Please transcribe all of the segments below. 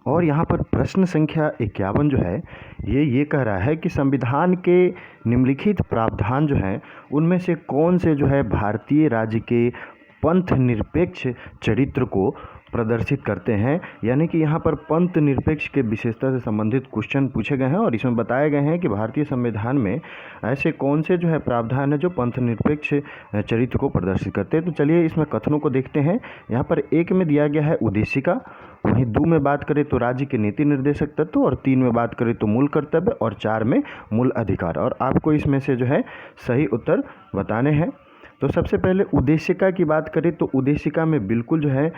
और यहाँ पर प्रश्न संख्या 51 जो है ये कह रहा है कि संविधान के निम्नलिखित प्रावधान जो हैं उनमें से कौन से जो है भारतीय राज्य के पंथ निरपेक्ष चरित्र को प्रदर्शित करते हैं। यानी कि यहाँ पर पंथ निरपेक्ष के विशेषता से संबंधित क्वेश्चन पूछे गए हैं और इसमें बताए गए हैं कि भारतीय संविधान में ऐसे कौन से जो है प्रावधान है जो पंथ निरपेक्ष चरित्र को प्रदर्शित करते हैं। तो चलिए इसमें कथनों को देखते हैं। यहाँ पर 1 में दिया गया है उद्देशिका, वहीं 2 में बात करें तो राज्य के नीति निर्देशक तत्व, और 3 में बात करें तो मूल कर्तव्य, और 4 में मूल अधिकार। और आपको इसमें से जो है सही उत्तर बताने हैं। तो सबसे पहले उद्देशिका की बात करें तो उद्देशिका में बिल्कुल जो है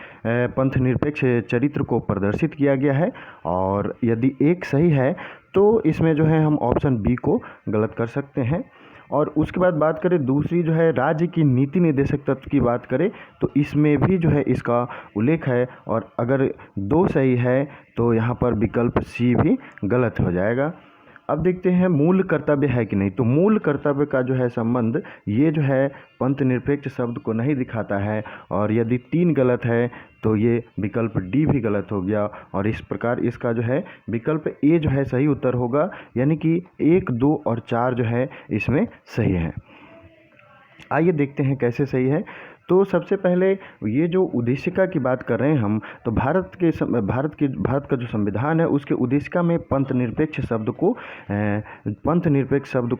पंथ निरपेक्ष चरित्र को प्रदर्शित किया गया है, और यदि 1 सही है तो इसमें जो है हम ऑप्शन बी को गलत कर सकते हैं। और उसके बाद बात करें दूसरी जो है राज्य की नीति निर्देशक तत्व की बात करें तो इसमें भी जो है इसका उल्लेख है, और अगर 2 सही है तो यहाँ पर विकल्प सी भी गलत हो जाएगा। अब देखते हैं मूल कर्तव्य है कि नहीं। तो मूल कर्तव्य का जो है संबंध ये जो है पंथ निरपेक्ष शब्द को नहीं दिखाता है, और यदि 3 गलत है तो ये विकल्प डी भी गलत हो गया, और इस प्रकार इसका जो है विकल्प ए जो है सही उत्तर होगा। यानी कि 1, 2 और 4 जो है इसमें सही है। आइए देखते हैं कैसे सही है। तो सबसे पहले ये जो उद्देशिका की बात कर रहे हैं हम, तो भारत का जो संविधान है उसके उद्देशिका में पंथ निरपेक्ष शब्द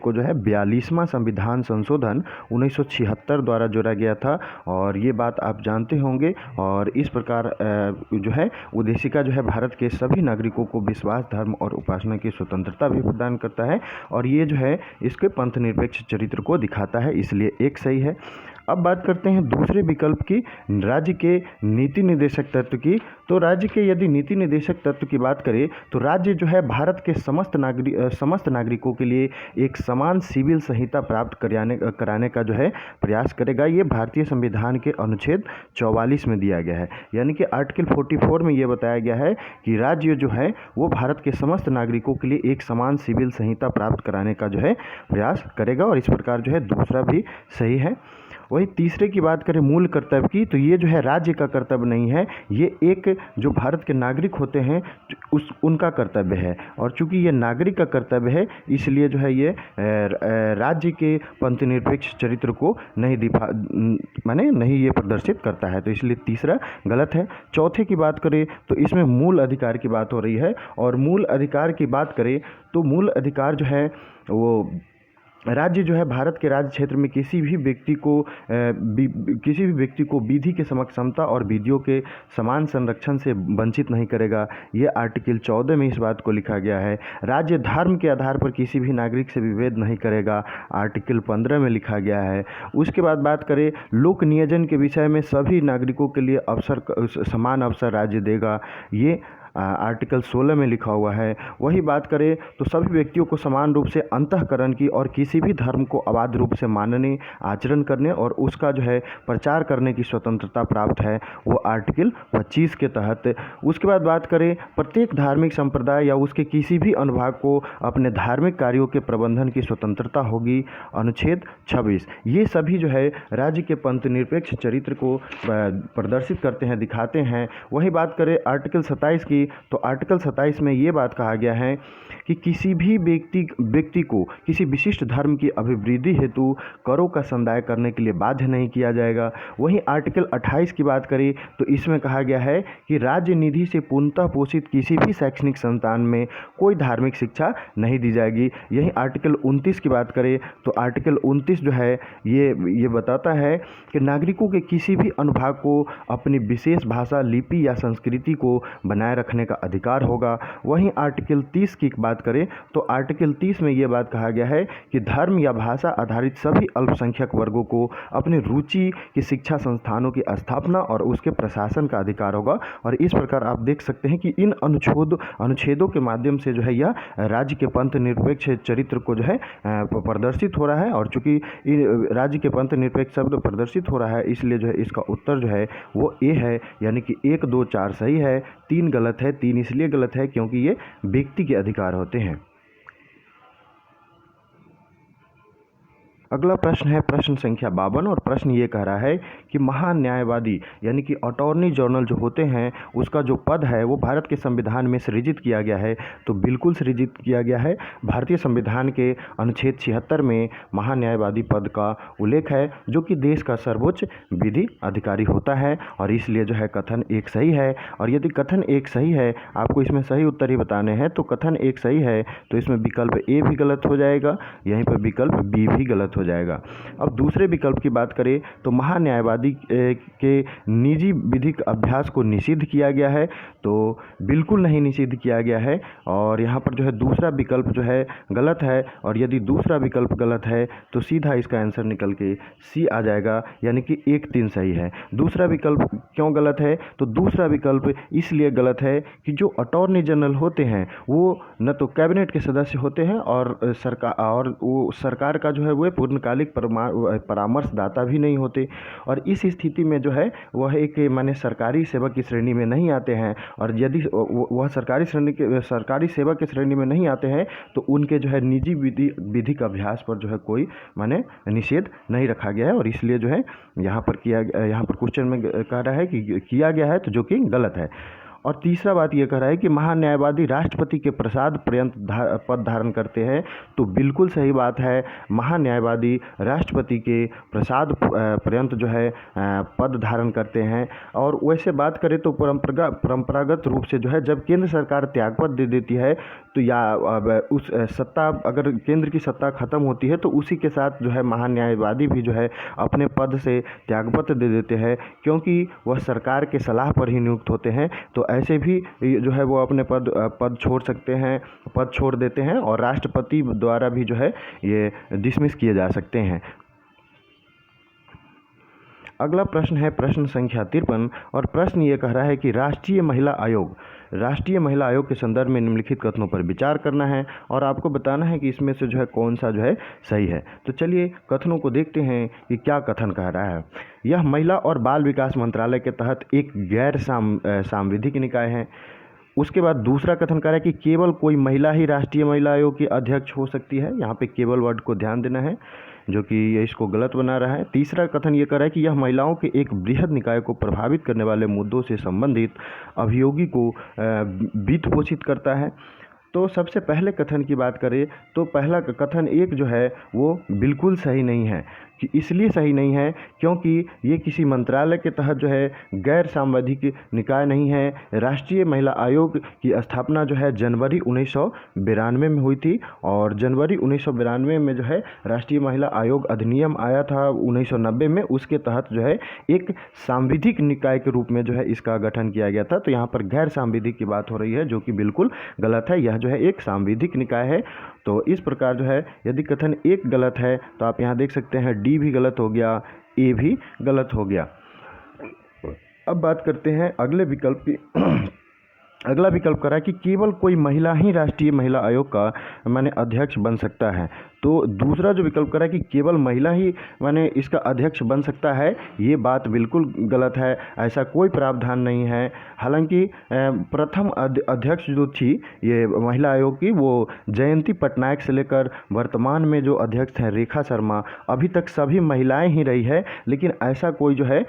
को जो है 42वां संविधान संशोधन 1976 द्वारा जोड़ा गया था, और ये बात आप जानते होंगे। और इस प्रकार जो है उद्देशिका जो है भारत के सभी नागरिकों को विश्वास, धर्म और उपासना की स्वतंत्रता भी प्रदान करता है, और ये जो है इसके पंथ निरपेक्ष चरित्र को दिखाता है, इसलिए 1 सही है। अब बात करते हैं दूसरे विकल्प की, राज्य के नीति निर्देशक तत्व की। तो राज्य के यदि नीति निर्देशक तत्व की बात करें तो राज्य जो है भारत के समस्त नागरिकों के लिए एक समान सिविल संहिता प्राप्त कराने का जो है प्रयास करेगा। ये भारतीय संविधान के अनुच्छेद 44 में दिया गया है। यानी कि आर्टिकल 44 में ये बताया गया है कि राज्य जो है वो भारत के समस्त नागरिकों के लिए एक समान सिविल संहिता प्राप्त कराने का जो है प्रयास करेगा, और इस प्रकार जो है दूसरा भी सही है। वही तीसरे की बात करें मूल कर्तव्य की, तो ये जो है राज्य का कर्तव्य नहीं है, ये एक जो भारत के नागरिक होते हैं उनका कर्तव्य है, और चूंकि ये नागरिक का कर्तव्य है इसलिए जो है ये राज्य के पंथ निरपेक्ष चरित्र को नहीं ये प्रदर्शित करता है, तो इसलिए तीसरा गलत है। चौथे की बात करें तो इसमें मूल अधिकार की बात हो रही है, और मूल अधिकार की बात करें तो मूल अधिकार जो है वो राज्य जो है भारत के राज्य क्षेत्र में किसी भी व्यक्ति को विधि के समक्ष समता और विधियों के समान संरक्षण से वंचित नहीं करेगा। ये आर्टिकल 14 में इस बात को लिखा गया है। राज्य धर्म के आधार पर किसी भी नागरिक से विभेद नहीं करेगा, आर्टिकल 15 में लिखा गया है। उसके बाद बात करें लोक नियोजन के विषय में सभी नागरिकों के लिए समान अवसर राज्य देगा, ये आर्टिकल 16 में लिखा हुआ है। वही बात करें तो सभी व्यक्तियों को समान रूप से अंतःकरण की और किसी भी धर्म को अबाध रूप से मानने, आचरण करने और उसका जो है प्रचार करने की स्वतंत्रता प्राप्त है, वो आर्टिकल 25 के तहत। उसके बाद बात करें प्रत्येक धार्मिक संप्रदाय या उसके किसी भी अनुभाग को अपने धार्मिक कार्यों के प्रबंधन की स्वतंत्रता होगी, अनुच्छेद 26। ये सभी जो है राज्य के पंथ निरपेक्ष चरित्र को प्रदर्शित करते हैं, दिखाते हैं। वही बात करें आर्टिकल 27 की, तो आर्टिकल 27 में ये बात कहा गया है कि किसी भी व्यक्ति को किसी विशिष्ट धर्म की अभिवृद्धि हेतु करों का संदाय करने के लिए बाध्य नहीं किया जाएगा। वहीं आर्टिकल 28 की बात करें तो इसमें कहा गया है कि राज्य निधि से पूर्णतः पोषित किसी भी शैक्षणिक संस्थान में कोई धार्मिक शिक्षा नहीं दी जाएगी। यहीं आर्टिकल 29 की बात करें तो आर्टिकल 29 जो है ये बताता है कि नागरिकों के किसी भी अनुभाग को अपनी विशेष भाषा, लिपि या संस्कृति को बनाए रखने का अधिकार होगा। वहीं आर्टिकल 30 की बात करें तो आर्टिकल 30 में ये बात कहा गया है कि धर्म या भाषा आधारित सभी अल्पसंख्यक वर्गों को अपनी रुचि की शिक्षा संस्थानों की स्थापना और उसके प्रशासन का अधिकार होगा। और इस प्रकार आप देख सकते हैं कि इन अनुच्छेदों के माध्यम से जो है यह राज्य के पंथ निरपेक्ष चरित्र को जो है प्रदर्शित हो रहा है। और चूंकि राज्य के पंथ निरपेक्ष शब्द प्रदर्शित हो रहा है इसलिए जो है इसका उत्तर जो है वो ए है, यानी कि 1, 2, 4 सही है, 3 गलत है। 3 इसलिए गलत है क्योंकि ये व्यक्ति के अधिकार होते हैं। अगला प्रश्न है प्रश्न संख्या 52 और प्रश्न ये कह रहा है कि महान्यायवादी यानी कि अटॉर्नी जनरल जो होते हैं उसका जो पद है वो भारत के संविधान में सृजित किया गया है। तो बिल्कुल सृजित किया गया है। भारतीय संविधान के अनुच्छेद 76 में महान्यायवादी पद का उल्लेख है जो कि देश का सर्वोच्च विधि अधिकारी होता है और इसलिए जो है कथन एक सही है। और यदि कथन एक सही है, आपको इसमें सही उत्तर ही बताने हैं, तो कथन एक सही है तो इसमें विकल्प ए भी गलत हो जाएगा, यहीं पर विकल्प बी भी गलत हो जाएगा। अब दूसरे विकल्प की बात करें तो महान्यायवादी के निजी विधिक अभ्यास को निषिद्ध किया गया है, तो बिल्कुल नहीं निषिद्ध किया गया है और यहाँ पर जो है दूसरा विकल्प जो है गलत है। और यदि दूसरा विकल्प गलत है तो सीधा इसका आंसर निकल के सी आ जाएगा, यानी कि 1-3 सही है। दूसरा विकल्प क्यों गलत है? तो दूसरा विकल्प इसलिए गलत है कि जो अटॉर्नी जनरल होते हैं वो न तो कैबिनेट के सदस्य होते हैं और वो सरकार का जो है वो पूर्णकालिक परामर्शदाता भी नहीं होते और इस स्थिति में जो है वह एक माने सरकारी सेवक की श्रेणी में नहीं आते हैं। और यदि वह सरकारी सेवक की श्रेणी में नहीं आते हैं तो उनके जो है निजी विधिक अभ्यास पर जो है कोई माने निषेध नहीं रखा गया है और इसलिए जो है यहाँ पर क्वेश्चन में कह रहा है कि किया गया है, तो जो कि गलत है। और तीसरा बात यह कह रहा है कि महान्यायवादी राष्ट्रपति के प्रसाद पर्यंत पद धारण करते हैं, तो बिल्कुल सही बात है। महान्यायवादी राष्ट्रपति के प्रसाद पर्यंत जो है पद धारण करते हैं। और वैसे बात करें तो परंपरागत रूप से जो है जब केंद्र सरकार त्यागपत्र दे देती है तो या उस सत्ता अगर केंद्र की सत्ता खत्म होती है तो उसी के साथ जो है महान्यायवादी भी जो है अपने पद से त्यागपत्र दे देते हैं, क्योंकि वह सरकार के सलाह पर ही नियुक्त होते हैं। तो ऐसे भी जो है वो अपने पद छोड़ सकते हैं, पद छोड़ देते हैं और राष्ट्रपति द्वारा भी जो है ये डिसमिस किए जा सकते हैं। अगला प्रश्न है प्रश्न संख्या 53 और प्रश्न ये कह रहा है कि राष्ट्रीय महिला आयोग के संदर्भ में निम्नलिखित कथनों पर विचार करना है और आपको बताना है कि इसमें से जो है कौन सा जो है सही है। तो चलिए कथनों को देखते हैं कि क्या कथन कह रहा है। यह महिला और बाल विकास मंत्रालय के तहत एक गैर सांविधिक निकाय है। उसके बाद दूसरा कथन कह रहा है कि केवल कोई महिला ही राष्ट्रीय महिला आयोग की अध्यक्ष हो सकती है। यहाँ पे केवल वर्ड को ध्यान देना है, जो कि ये इसको गलत बना रहा है। तीसरा कथन ये कर रहा है कि यह महिलाओं के एक बृहद निकाय को प्रभावित करने वाले मुद्दों से संबंधित अभियोगी को वित्त पोषित करता है। तो सबसे पहले कथन की बात करें तो पहला कथन एक जो है वो बिल्कुल सही नहीं है। कि इसलिए सही नहीं है क्योंकि ये किसी मंत्रालय के तहत जो है गैर सांविधिक निकाय नहीं है। राष्ट्रीय महिला आयोग की स्थापना जो है जनवरी 1992 में हुई थी और जनवरी 1992 में जो है राष्ट्रीय महिला आयोग अधिनियम आया था 1990 में, उसके तहत जो है एक सांविधिक निकाय के रूप में जो है इसका गठन किया गया था। तो यहाँ पर गैर सांविधिक की बात हो रही है, जो कि बिल्कुल गलत है। यह जो है एक सांविधिक निकाय है। तो इस प्रकार जो है यदि कथन एक गलत है तो आप यहाँ देख सकते हैं डी भी गलत हो गया, ए भी गलत हो गया। अब बात करते हैं अगले विकल्प की। अगला विकल्प करा कि केवल कोई महिला ही राष्ट्रीय महिला आयोग का माने अध्यक्ष बन सकता है। तो दूसरा जो विकल्प करा कि केवल महिला ही माने इसका अध्यक्ष बन सकता है, ये बात बिल्कुल गलत है। ऐसा कोई प्रावधान नहीं है। हालांकि प्रथम अध्यक्ष जो थी ये महिला आयोग की, वो जयंती पटनायक से लेकर वर्तमान में जो अध्यक्ष हैं रेखा शर्मा, अभी तक सभी महिलाएं ही रही है। लेकिन ऐसा कोई जो है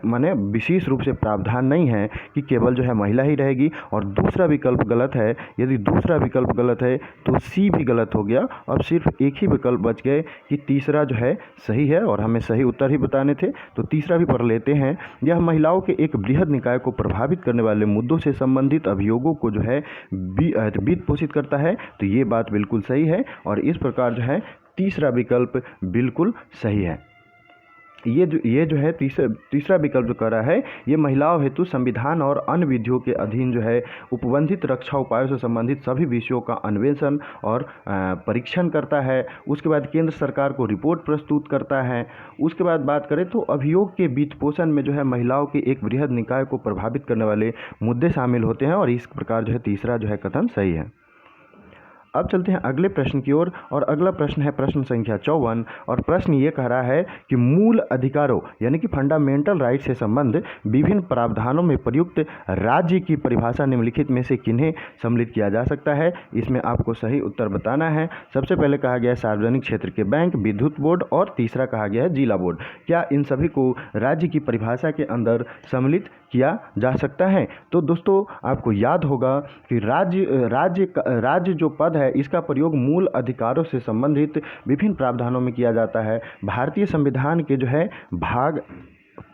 माने विशेष रूप से प्रावधान नहीं है कि केवल जो है महिला ही रहेगी। और दूसरा विकल्प गलत है। यदि दूसरा विकल्प गलत है तो सी भी गलत हो गया। अब सिर्फ एक ही विकल्प बच गए कि तीसरा जो है सही है और हमें सही उत्तर ही बताने थे। तो तीसरा भी पढ़ लेते हैं। यह महिलाओं के एक बृहद निकाय को प्रभावित करने वाले मुद्दों से संबंधित अभियोगों को जो है वित्त पोषित करता है। तो ये बात बिल्कुल सही है और इस प्रकार जो है तीसरा विकल्प बिल्कुल सही है। ये जो है तीसरा विकल्प जो कर रहा है, ये महिलाओं हेतु संविधान और अन्य विधियों के अधीन जो है उपबंधित रक्षा उपायों से संबंधित सभी विषयों का अन्वेषण और परीक्षण करता है। उसके बाद केंद्र सरकार को रिपोर्ट प्रस्तुत करता है। उसके बाद बात करें तो अभियोग के वित्त पोषण में जो है महिलाओं के एक बृहद निकाय को प्रभावित करने वाले मुद्दे शामिल होते हैं और इस प्रकार जो है तीसरा जो है कथन सही है। अब चलते हैं अगले प्रश्न की ओर और अगला प्रश्न है प्रश्न संख्या 54 और प्रश्न ये कह रहा है कि मूल अधिकारों यानी कि फंडामेंटल राइट से संबंध विभिन्न प्रावधानों में प्रयुक्त राज्य की परिभाषा निम्नलिखित में से किन्हें सम्मिलित किया जा सकता है। इसमें आपको सही उत्तर बताना है। सबसे पहले कहा गया है सार्वजनिक क्षेत्र के बैंक, विद्युत बोर्ड और तीसरा कहा गया है जिला बोर्ड। क्या इन सभी को राज्य की परिभाषा के अंदर सम्मिलित किया जा सकता है? तो दोस्तों आपको याद होगा कि राज्य जो पद है इसका प्रयोग मूल अधिकारों से संबंधित विभिन्न प्रावधानों में किया जाता है। भारतीय संविधान के जो है भाग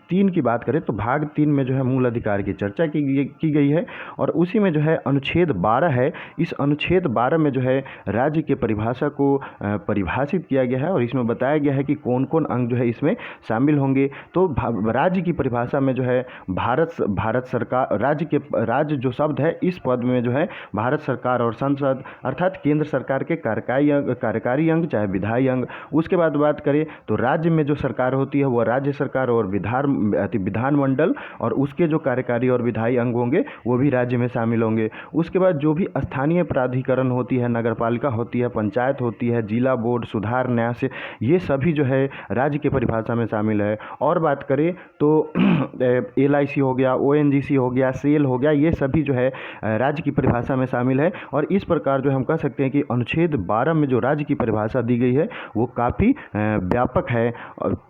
3 की बात करें तो भाग 3 में जो है मूल अधिकार की चर्चा की गई है और उसी में जो है अनुच्छेद 12 है। इस अनुच्छेद 12 में जो है राज्य के परिभाषा को परिभाषित किया गया है और इसमें बताया गया है कि कौन कौन अंग जो है इसमें शामिल होंगे। तो राज्य की परिभाषा में जो है भारत सरकार राज्य जो शब्द है इस पद में जो है भारत सरकार और संसद अर्थात केंद्र सरकार के कार्यकारी अंग चाहे विधायी अंग। उसके बाद बात करें तो राज्य में जो सरकार होती है वह राज्य सरकार और विधानमंडल और उसके जो कार्यकारी और विधायी अंग होंगे वो भी राज्य में शामिल होंगे। उसके बाद जो भी स्थानीय प्राधिकरण होती है, नगरपालिका होती है, पंचायत होती है, जिला बोर्ड, सुधार न्यास, ये सभी जो है राज्य की परिभाषा में शामिल है। और बात करें तो LIC हो गया, ONGC हो गया, सेल हो गया, ये सभी जो है राज्य की परिभाषा में शामिल है। और इस प्रकार जो हम कह सकते हैं कि अनुच्छेद 12 में जो राज्य की परिभाषा दी गई है वो काफ़ी व्यापक है।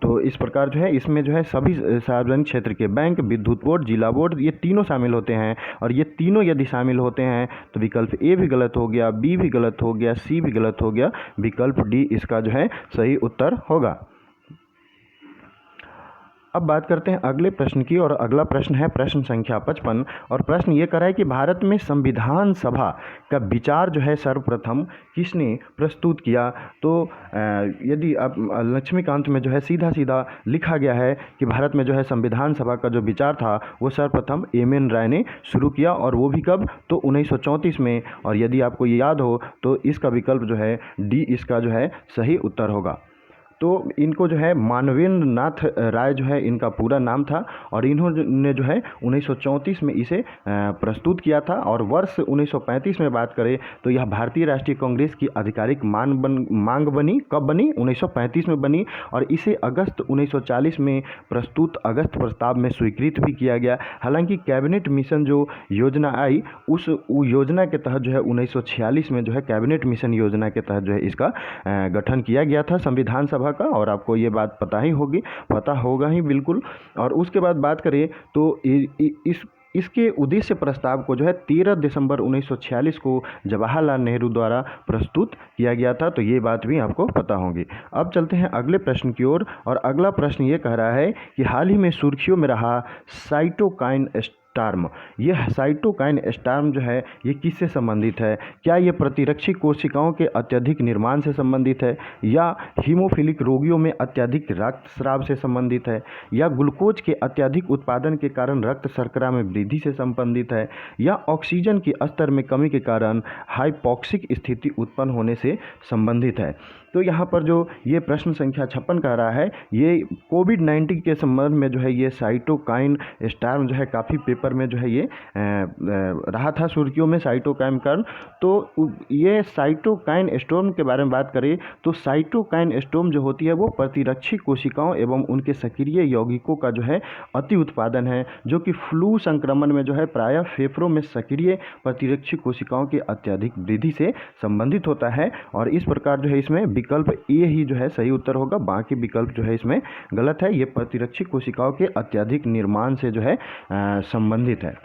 तो इस प्रकार जो है इसमें जो है सभी सार्वजनिक क्षेत्र के बैंक, विद्युत बोर्ड, जिला बोर्ड, ये तीनों शामिल होते हैं। और ये तीनों यदि शामिल होते हैं तो विकल्प ए भी गलत हो गया, बी भी गलत हो गया, सी भी गलत हो गया, विकल्प डी इसका जो है सही उत्तर होगा। अब बात करते हैं अगले प्रश्न की और अगला प्रश्न है प्रश्न संख्या 55 और प्रश्न ये कर रहा है कि भारत में संविधान सभा का विचार जो है सर्वप्रथम किसने प्रस्तुत किया। तो यदि आप लक्ष्मीकांत में जो है सीधा लिखा गया है कि भारत में जो है संविधान सभा का जो विचार था वो सर्वप्रथम MN राय ने शुरू किया और वो भी कब, तो 1934 में। और यदि आपको ये याद हो तो इसका विकल्प जो है डी इसका जो है सही उत्तर होगा। तो इनको जो है मानवेंद्र नाथ राय जो है इनका पूरा नाम था और इन्होंने जो है 1934 में इसे प्रस्तुत किया था। और वर्ष 1935 में बात करें तो यह भारतीय राष्ट्रीय कांग्रेस की आधिकारिक मांग बनी। कब बनी? 1935 में बनी और इसे अगस्त 1940 में प्रस्तुत अगस्त प्रस्ताव में स्वीकृत भी किया गया। हालांकि कैबिनेट मिशन जो योजना आई उस योजना के तहत जो है 1946 में जो है कैबिनेट मिशन योजना के तहत जो है इसका गठन किया गया था संविधान सभा का। और आपको ये बात पता होगा ही बिल्कुल। और उसके बाद बात करें तो इसके उद्देश्य प्रस्ताव को जो है 13 दिसंबर 1946 को जवाहरलाल नेहरू द्वारा प्रस्तुत किया गया था। तो ये बात भी आपको पता होगी। अब चलते हैं अगले प्रश्न की ओर और अगला प्रश्न ये कह रहा है कि हाल ही में सुर्खियों में रहा साइटोकाइन स्टार्म, यह साइटोकाइन स्टार्म जो है ये किससे संबंधित है? क्या ये प्रतिरक्षी कोशिकाओं के अत्यधिक निर्माण से संबंधित है, या हीमोफिलिक रोगियों में अत्यधिक रक्तस्राव से संबंधित है, या ग्लूकोज के अत्यधिक उत्पादन के कारण रक्त शर्करा में वृद्धि से संबंधित है, या ऑक्सीजन के स्तर में कमी के कारण हाइपॉक्सिक स्थिति उत्पन्न होने से संबंधित है? तो यहाँ पर जो ये प्रश्न संख्या 56 कह रहा है ये कोविड-19 के संबंध में जो है ये साइटोकाइन स्टार्म जो है काफ़ी पेपर में जो है ये रहा था सुर्खियों में साइटोकाइन कारण। तो ये साइटोकाइन स्टॉर्म के बारे में बात करें तो साइटोकाइन स्टॉर्म जो होती है वो प्रतिरक्षी कोशिकाओं एवं उनके सक्रिय यौगिकों का जो है अति उत्पादन है, जो कि फ्लू संक्रमण में जो है प्रायः फेफड़ों में सक्रिय प्रतिरक्षी कोशिकाओं की अत्यधिक वृद्धि से संबंधित होता है। और इस प्रकार जो है इसमें विकल्प ए ही जो है सही उत्तर होगा, बाकी विकल्प जो है इसमें गलत है। ये प्रतिरक्षी कोशिकाओं के अत्यधिक निर्माण से जो है संबंधित है।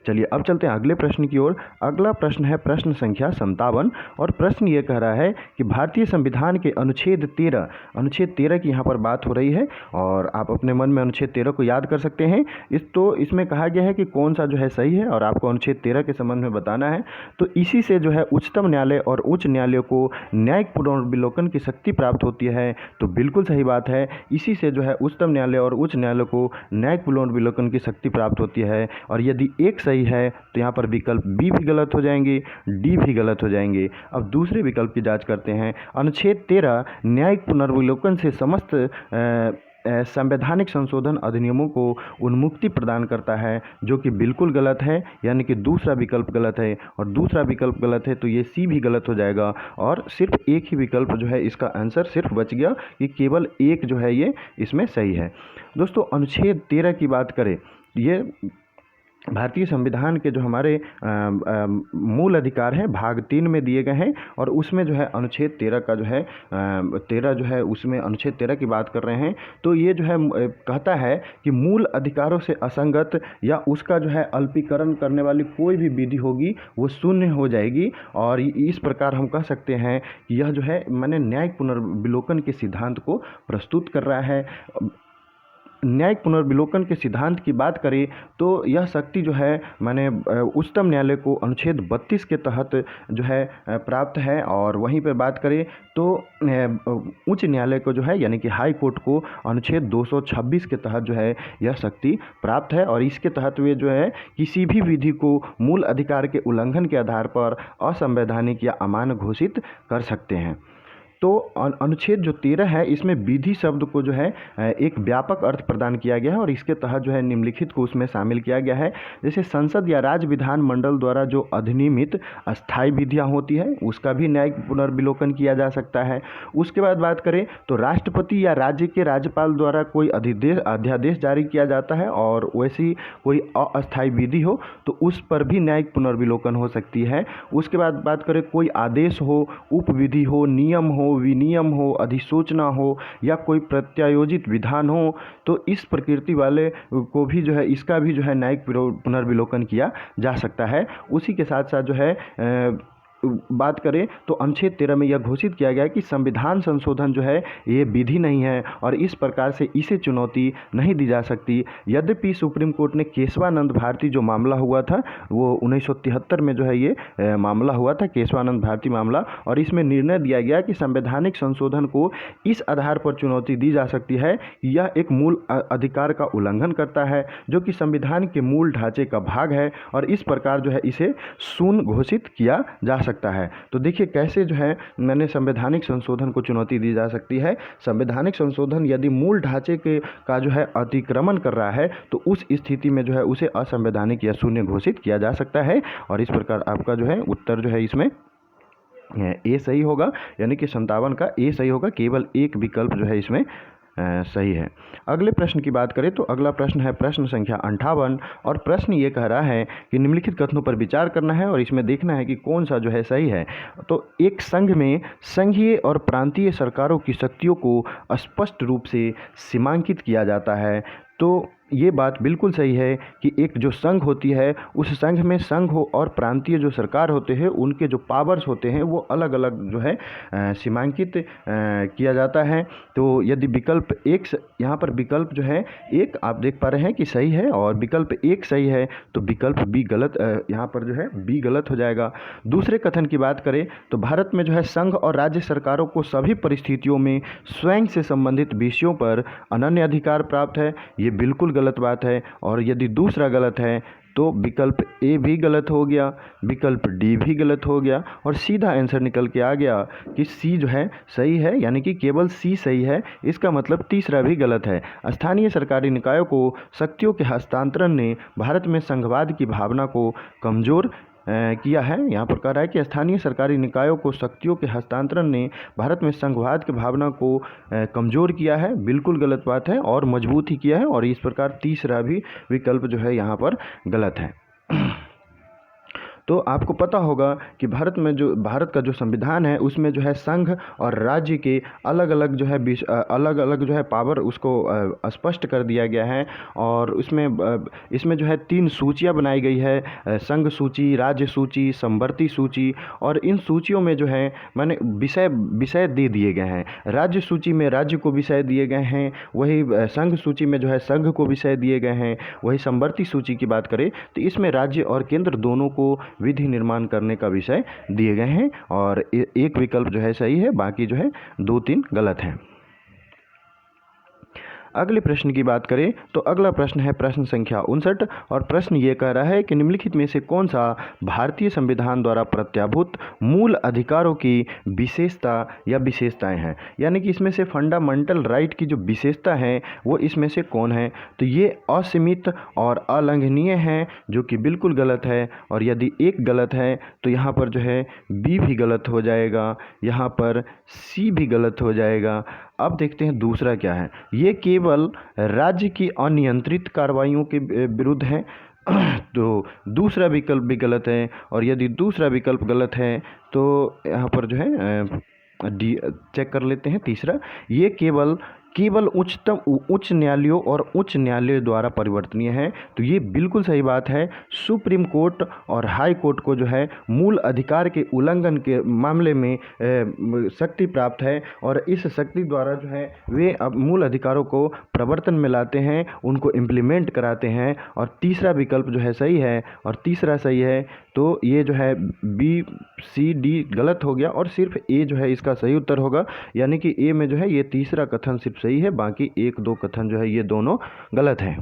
चलिए अब चलते हैं अगले प्रश्न की ओर। अगला प्रश्न है प्रश्न संख्या 57 और प्रश्न ये कह रहा है कि भारतीय संविधान के अनुच्छेद 13 की यहाँ पर बात हो रही है और आप अपने मन में अनुच्छेद 13 को याद कर सकते हैं। इसमें कहा गया है कि कौन सा जो है सही है और आपको अनुच्छेद 13 के संबंध में बताना है। तो इसी से जो है उच्चतम न्यायालय और उच्च न्यायालय को न्यायिक पुनर्विलोकन की शक्ति प्राप्त होती है। तो बिल्कुल सही बात है, इसी से जो है उच्चतम न्यायालय और उच्च न्यायालय को न्यायिक पुनर्विलोकन की शक्ति प्राप्त होती है। और यदि एक सही है तो यहाँ पर विकल्प बी भी गलत हो जाएंगे, डी भी गलत हो जाएंगे। अब दूसरे विकल्प की जांच करते हैं। अनुच्छेद 13 न्यायिक पुनर्विलोकन से समस्त संवैधानिक संशोधन अधिनियमों को उन्मुक्ति प्रदान करता है, जो कि बिल्कुल गलत है, यानी कि दूसरा विकल्प गलत है। और दूसरा विकल्प गलत है तो ये सी भी गलत हो जाएगा और सिर्फ एक ही विकल्प जो है इसका आंसर सिर्फ बच गया कि केवल एक जो है ये इसमें सही है। दोस्तों अनुच्छेद 13 की बात करें, ये भारतीय संविधान के जो हमारे मूल अधिकार हैं भाग 3 में दिए गए हैं और उसमें जो है अनुच्छेद 13 का जो है 13 जो है उसमें अनुच्छेद 13 की बात कर रहे हैं। तो ये जो है कहता है कि मूल अधिकारों से असंगत या उसका जो है अल्पीकरण करने वाली कोई भी विधि होगी वो शून्य हो जाएगी। और इस प्रकार हम कह सकते हैं कि यह जो है माने न्यायिक पुनर्विलोकन के सिद्धांत को प्रस्तुत कर रहा है। न्यायिक पुनर्विलोकन के सिद्धांत की बात करें तो यह शक्ति जो है माने उच्चतम न्यायालय को अनुच्छेद 32 के तहत जो है प्राप्त है। और वहीं पर बात करें तो उच्च न्यायालय को जो है यानी कि हाई कोर्ट को अनुच्छेद 226 के तहत जो है यह शक्ति प्राप्त है। और इसके तहत वे जो है किसी भी विधि को मूल अधिकार के उल्लंघन के आधार पर असंवैधानिक या अमान्य घोषित कर सकते हैं। तो अनुच्छेद जो 13 है इसमें विधि शब्द को जो है एक व्यापक अर्थ प्रदान किया गया है और इसके तहत जो है निम्नलिखित को उसमें शामिल किया गया है। जैसे संसद या राज्य विधान मंडल द्वारा जो अधिनियमित अस्थायी विधियां होती है उसका भी न्यायिक पुनर्विलोकन किया जा सकता है। उसके बाद बात करें तो राष्ट्रपति या राज्य के राज्यपाल द्वारा कोई अध्यादेश जारी किया जाता है और वैसी कोई अस्थायी विधि हो तो उस पर भी न्यायिक पुनर्विलोकन हो सकती है। उसके बाद बात करें कोई आदेश हो, उपविधि हो, नियम हो, विनियम हो, अधिसूचना हो या कोई प्रत्यायोजित विधान हो तो इस प्रकृति वाले को भी जो है इसका भी जो है न्यायिक पुनर्विलोकन किया जा सकता है। उसी के साथ साथ जो है बात करें तो अनुच्छेद 13 में यह घोषित किया गया है कि संविधान संशोधन जो है ये विधि नहीं है और इस प्रकार से इसे चुनौती नहीं दी जा सकती। यद्यपि सुप्रीम कोर्ट ने केशवानंद भारती जो मामला हुआ था वो 1973 में जो है ये मामला हुआ था, केशवानंद भारती मामला, और इसमें निर्णय दिया गया कि संवैधानिक संशोधन को इस आधार पर चुनौती दी जा सकती है कि यह एक मूल अधिकार का उल्लंघन करता है जो कि संविधान के मूल ढांचे का भाग है और इस प्रकार जो है इसे शून्य घोषित किया जा सकता है। तो देखिए कैसे जो है मैंने संवैधानिक संशोधन को चुनौती दी जा सकती है। संवैधानिक संशोधन यदि मूल ढांचे के का जो है अतिक्रमण कर रहा है तो उस स्थिति में जो है उसे असंवैधानिक या शून्य घोषित किया जा सकता है। और इस प्रकार आपका जो है उत्तर जो है इसमें ए सही होगा, यानी कि 57 का ए सही होगा, केवल एक विकल्प जो है इसमें सही है। अगले प्रश्न की बात करें तो अगला प्रश्न है प्रश्न संख्या 58 और प्रश्न ये कह रहा है कि निम्नलिखित कथनों पर विचार करना है और इसमें देखना है कि कौन सा जो है सही है। तो एक संघ में संघीय और प्रांतीय सरकारों की शक्तियों को स्पष्ट रूप से सीमांकित किया जाता है। तो ये बात बिल्कुल सही है कि एक जो संघ होती है उस संघ में संघ हो और प्रांतीय जो सरकार होते हैं उनके जो पावर्स होते हैं वो अलग अलग जो है सीमांकित किया जाता है। तो यदि विकल्प एक यहाँ पर विकल्प जो है एक आप देख पा रहे हैं कि सही है और विकल्प एक सही है तो विकल्प बी गलत, यहाँ पर जो है बी गलत हो जाएगा। दूसरे कथन की बात करें तो भारत में जो है संघ और राज्य सरकारों को सभी परिस्थितियों में स्वयं से संबंधित विषयों पर अनन्य अधिकार प्राप्त है, ये बिल्कुल गलत बात है। और यदि दूसरा गलत है तो विकल्प ए भी गलत हो गया, विकल्प डी भी गलत हो गया और सीधा आंसर निकल के आ गया कि सी जो है सही है, यानी कि केवल सी सही है। इसका मतलब तीसरा भी गलत है। स्थानीय सरकारी निकायों को शक्तियों के हस्तांतरण ने भारत में संघवाद की भावना को कमज़ोर किया है। यहाँ पर कह रहा है कि स्थानीय सरकारी निकायों को शक्तियों के हस्तांतरण ने भारत में संघवाद की भावना को कमज़ोर किया है, बिल्कुल गलत बात है, और मजबूत ही किया है। और इस प्रकार तीसरा भी विकल्प जो है यहाँ पर गलत है। तो आपको पता होगा कि भारत का जो संविधान है उसमें जो है संघ और राज्य के अलग अलग जो है पावर उसको स्पष्ट कर दिया गया है। और इसमें जो है 3 सूचियां बनाई गई है, संघ सूची, राज्य सूची, समवर्ती सूची। और इन सूचियों में जो है माने विषय दे दिए गए हैं। राज्य सूची में राज्य को विषय दिए गए हैं, वही संघ सूची में जो है संघ को विषय दिए गए हैं। वही समवर्ती सूची की बात करें तो इसमें राज्य और केंद्र दोनों को विधि निर्माण करने का विषय दिए गए हैं। और एक विकल्प जो है सही है, बाकी जो है 2-3 गलत हैं। अगले प्रश्न की बात करें तो अगला प्रश्न है प्रश्न संख्या 59 और प्रश्न ये कह रहा है कि निम्नलिखित में से कौन सा भारतीय संविधान द्वारा प्रत्याभूत मूल अधिकारों की विशेषता या विशेषताएं हैं, यानी कि इसमें से फंडामेंटल राइट की जो विशेषता है वो इसमें से कौन है। तो ये असीमित और अलंघनीय है, जो कि बिल्कुल गलत है, और यदि एक गलत है तो यहाँ पर जो है बी भी गलत हो जाएगा, यहाँ पर सी भी गलत हो जाएगा। अब देखते हैं दूसरा क्या है। ये केवल राज्य की अनियंत्रित कार्रवाइयों के विरुद्ध है तो दूसरा विकल्प भी गलत है, और यदि दूसरा विकल्प गलत है तो यहाँ पर जो है डी चेक कर लेते हैं। तीसरा, ये केवल उच्च न्यायालयों और उच्च न्यायालयों द्वारा परिवर्तनीय है। तो ये बिल्कुल सही बात है। सुप्रीम कोर्ट और हाई कोर्ट को जो है मूल अधिकार के उल्लंघन के मामले में शक्ति प्राप्त है, और इस शक्ति द्वारा जो है वे अब मूल अधिकारों को प्रवर्तन में लाते हैं, उनको इम्प्लीमेंट कराते हैं। और तीसरा विकल्प जो है सही है और तीसरा सही है, तो ये जो है बी सी डी गलत हो गया और सिर्फ ए जो है इसका सही उत्तर होगा। यानी कि ए में जो है ये तीसरा कथन सिर्फ सही है, बाकी एक दो कथन जो है ये दोनों गलत हैं।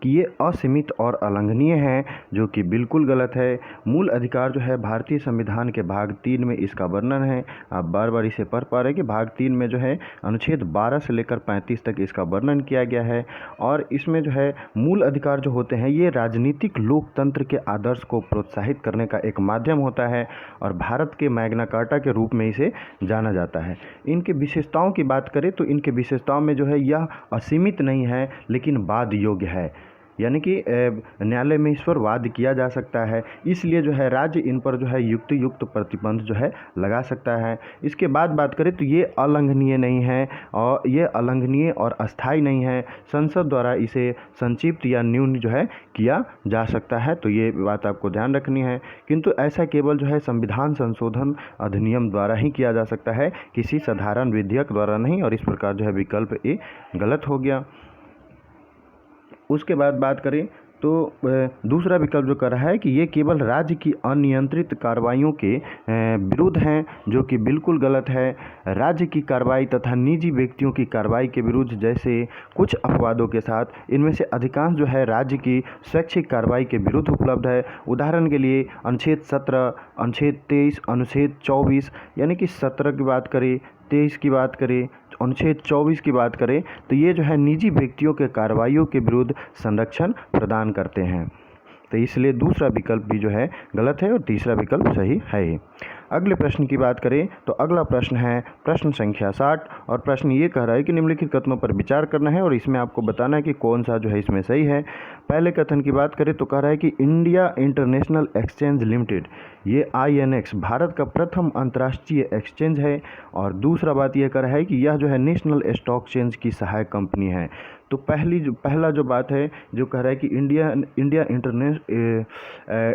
कि ये असीमित और अलंघनीय है, जो कि बिल्कुल गलत है। मूल अधिकार जो है भारतीय संविधान के भाग 3 में इसका वर्णन है। आप बार बार इसे पढ़ पा रहे हैं कि भाग 3 में जो है अनुच्छेद 12 से लेकर 35 तक इसका वर्णन किया गया है। और इसमें जो है मूल अधिकार जो होते हैं ये राजनीतिक लोकतंत्र के आदर्श को प्रोत्साहित करने का एक माध्यम होता है, और भारत के मैग्ना कार्टा के रूप में इसे जाना जाता है। इनके विशेषताओं की बात करें तो इनके विशेषताओं में जो है यह असीमित नहीं है लेकिन वाद योग्य है, यानी कि न्यायालय में इस पर वाद किया जा सकता है, इसलिए जो है राज्य इन पर जो है युक्त प्रतिबंध जो है लगा सकता है। इसके बाद बात करें तो ये अलंघनीय नहीं है, और ये अलंघनीय और अस्थायी नहीं है। संसद द्वारा इसे संक्षिप्त या न्यून जो है किया जा सकता है, तो ये बात आपको ध्यान रखनी है। किंतु ऐसा केवल जो है संविधान संशोधन अधिनियम द्वारा ही किया जा सकता है, किसी साधारण विधेयक द्वारा नहीं, और इस प्रकार जो है विकल्प ए गलत हो गया। उसके बाद बात करें तो दूसरा विकल्प जो कर रहा है कि ये केवल राज्य की अनियंत्रित कार्रवाइयों के विरुद्ध हैं, जो कि बिल्कुल गलत है। राज्य की कार्रवाई तथा निजी व्यक्तियों की कार्रवाई के विरुद्ध, जैसे कुछ अपवादों के साथ इनमें से अधिकांश जो है राज्य की शैक्षिक कार्रवाई के विरुद्ध उपलब्ध है। उदाहरण के लिए अनुच्छेद 17, अनुच्छेद 23, अनुच्छेद 24, यानी कि 17 की बात करें, 23 की बात करें, अनुच्छेद 24 की बात करें, तो ये जो है निजी व्यक्तियों के कार्रवाइयों के विरुद्ध संरक्षण प्रदान करते हैं। तो इसलिए दूसरा विकल्प भी जो है गलत है और तीसरा विकल्प सही है। अगले प्रश्न की बात करें तो अगला प्रश्न है प्रश्न संख्या 60, और प्रश्न ये कह रहा है कि निम्नलिखित कथनों पर विचार करना है और इसमें आपको बताना है कि कौन सा जो है इसमें सही है। पहले कथन की बात करें तो कह रहा है कि इंडिया इंटरनेशनल एक्सचेंज लिमिटेड, ये INX भारत का प्रथम अंतर्राष्ट्रीय एक्सचेंज है। और दूसरा बात यह कर रहा है कि यह जो है नेशनल स्टॉक एक्सचेंज की सहायक कंपनी है। तो पहला जो बात है जो कह रहा है कि इंडिया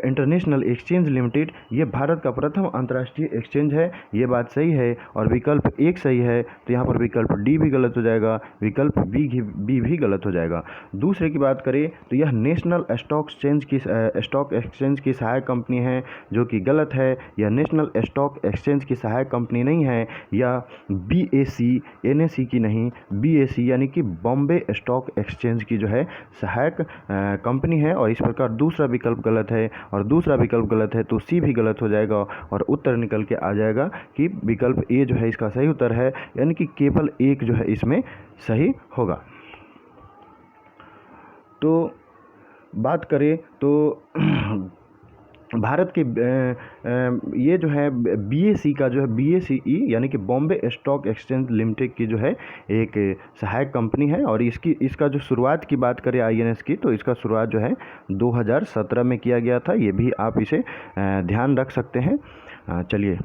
इंटरनेशनल एक्सचेंज लिमिटेड ये भारत का प्रथम अंतर्राष्ट्रीय एक्सचेंज है, ये बात सही है और विकल्प एक सही है। तो यहाँ पर विकल्प डी भी गलत हो जाएगा, विकल्प बी भी गलत हो जाएगा। दूसरे की बात करें तो यह नेशनल स्टॉक एक्सचेंज की सहायक कंपनी है, जो कि गलत है। यह नेशनल स्टॉक एक्सचेंज की सहायक कंपनी नहीं है, यह BAC NSE की नहीं, BAC यानी कि बॉम्बे स्टॉक एक्सचेंज की जो है सहायक कंपनी है। और इस प्रकार दूसरा विकल्प गलत है और दूसरा विकल्प गलत है, तो सी भी गलत हो जाएगा और उत्तर निकल के आ जाएगा कि विकल्प ए जो है इसका सही उत्तर है, यानी कि केवल एक जो है इसमें सही होगा। तो बात करें तो भारत के ये जो है BAC का जो है BACE यानी कि बॉम्बे स्टॉक एक्सचेंज लिमिटेड की जो है एक सहायक कंपनी है। और इसका जो शुरुआत की बात करें INS की, तो इसका शुरुआत जो है 2017 में किया गया था। ये भी आप इसे ध्यान रख सकते हैं। चलिए।